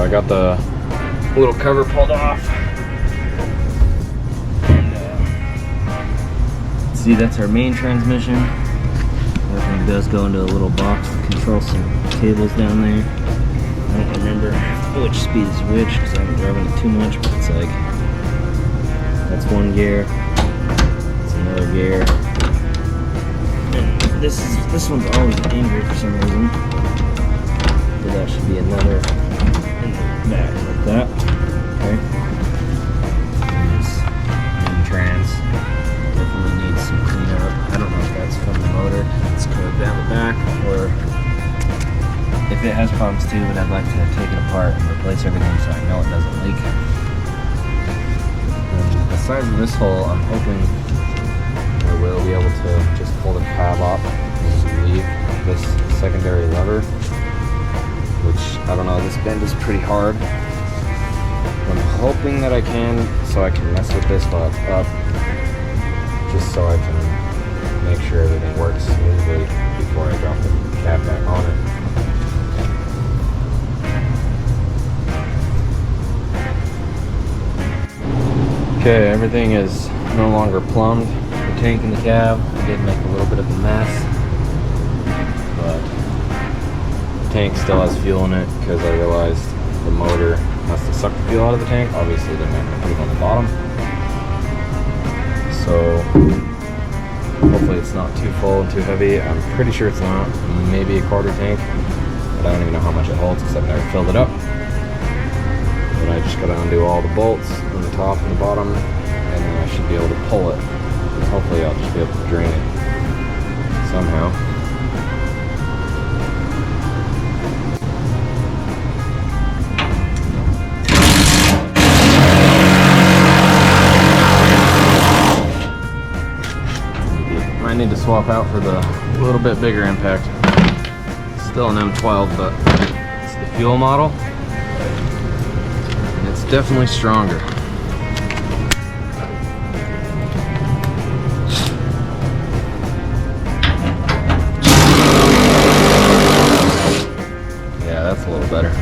I got the little cover pulled off. And see, that's our main transmission. Everything does go into a little box to control some cables down there. I don't remember which speed is which because I haven't driven it too much, but it's like, that's one gear, it's another gear, and this one's always angry for some reason, but that should be another in the back like that. Okay. This main trans definitely needs some cleanup. I don't know if that's from the motor, it's code down the back, or if it has problems too, but I'd like to take it apart and replace everything so I know it doesn't leak. And the size of this hole, I'm hoping I will be able to just pull the tab off and leave this secondary lever, which, I don't know, this bend is pretty hard. I'm hoping that I can, so I can mess with this while it's up, just so I can make sure everything works smoothly before I drop the cab back on it. Okay, everything is no longer plumbed. The tank and the cab, I did make a little bit of a mess, but the tank still has fuel in it because I realized the motor has to suck the fuel out of the tank. Obviously, they're not going to put it on the bottom, so hopefully it's not too full and too heavy. I'm pretty sure it's not. Maybe a quarter tank, but I don't even know how much it holds because I've never filled it up. But I just got to undo all the bolts on the top and the bottom, and then I should be able to pull it. And hopefully I'll just be able to drain it somehow. Might need to swap out for the little bit bigger impact. Still an M12, but it's the fuel model. It's definitely stronger. Yeah, that's a little better.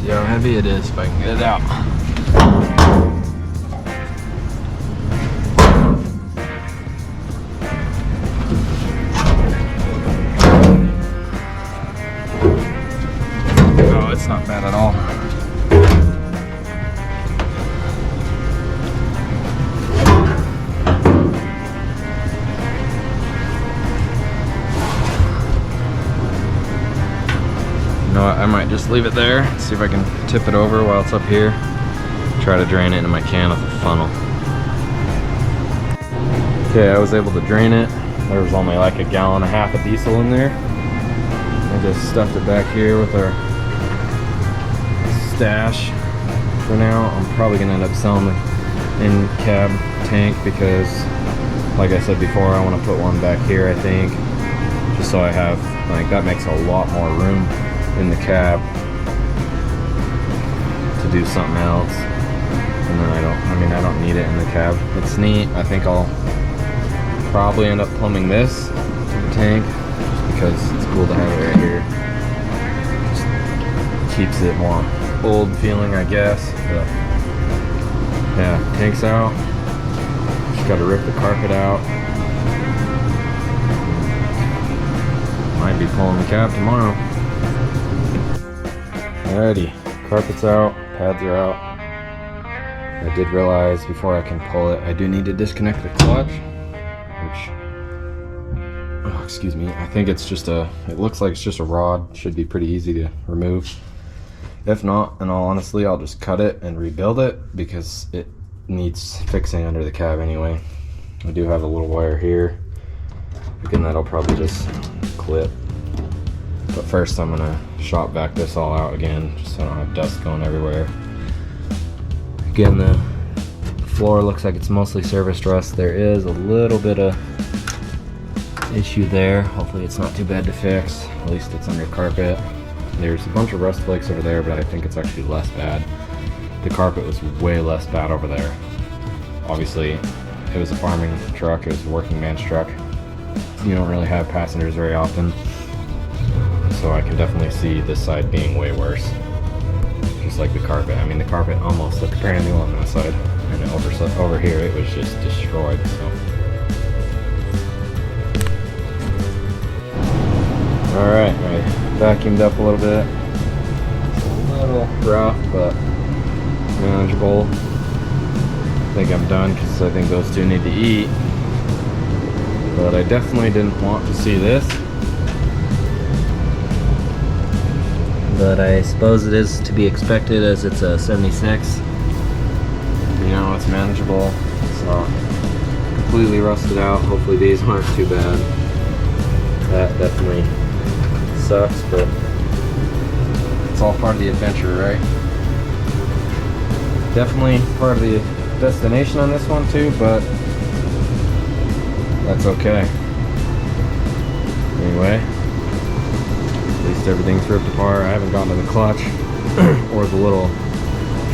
How heavy it is if I can get it out. Oh, it's not bad at all. You know what, I might just leave it there, see if I can tip it over while it's up here. Try to drain it into my can with a funnel. Okay, I was able to drain it. There was only like 1.5 gallons of diesel in there. I just stuffed it back here with our stash. For now, I'm probably gonna end up selling the in-cab tank because, like I said before, I want to put one back here, I think. Just so I have, like, that makes a lot more room in the cab to do something else, and then I don't need it in the cab. It's neat. I think I'll probably end up plumbing this to the tank just because it's cool to have it right here. Just keeps it more old feeling, I guess. But yeah, tank's out. Just gotta rip the carpet out. Might be pulling the cab tomorrow. Alrighty, carpet's out, pads are out. I did realize before I can pull it, I do need to disconnect the clutch, which excuse me, I think it's just it looks like it's just a rod. Should be pretty easy to remove. If not, in all honesty, I'll just cut it and rebuild it because it needs fixing under the cab anyway. I do have a little wire here. Again, that'll probably just clip. But first I'm gonna shop vac this all out again, just so I don't have dust going everywhere. Again, the floor looks like it's mostly surface rust. There is a little bit of issue there. Hopefully it's not too bad to fix. At least it's under carpet. There's a bunch of rust flakes over there, but I think it's actually less bad. The carpet was way less bad over there. Obviously, it was a farming truck. It was a working man's truck. You don't really have passengers very often, so I can definitely see this side being way worse. Just like the carpet. I mean, the carpet almost looked brand new on that side, and over here it was just destroyed. So. All right, I vacuumed up a little bit. It's a little rough, but manageable. I think I'm done because I think those two need to eat. But I definitely didn't want to see this. But I suppose it is to be expected as it's a 76. You know, it's manageable. It's not completely rusted out. Hopefully these aren't too bad. That definitely sucks, but it's all part of the adventure, right? Definitely part of the destination on this one too, but that's okay. Anyway, at least everything's ripped apart. I haven't gotten to the clutch or the little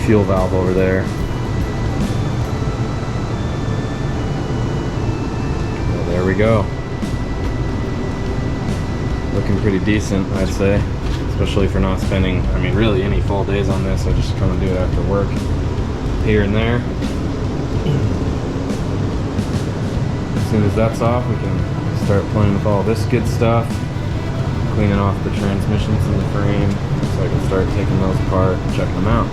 fuel valve over there. Well, there we go. Looking pretty decent, I'd say, especially for not spending, I mean, really any full days on this. I just come and do it after work here and there. As soon as that's off, we can start playing with all this good stuff, cleaning off the transmissions in the frame, so I can start taking those apart and checking them out.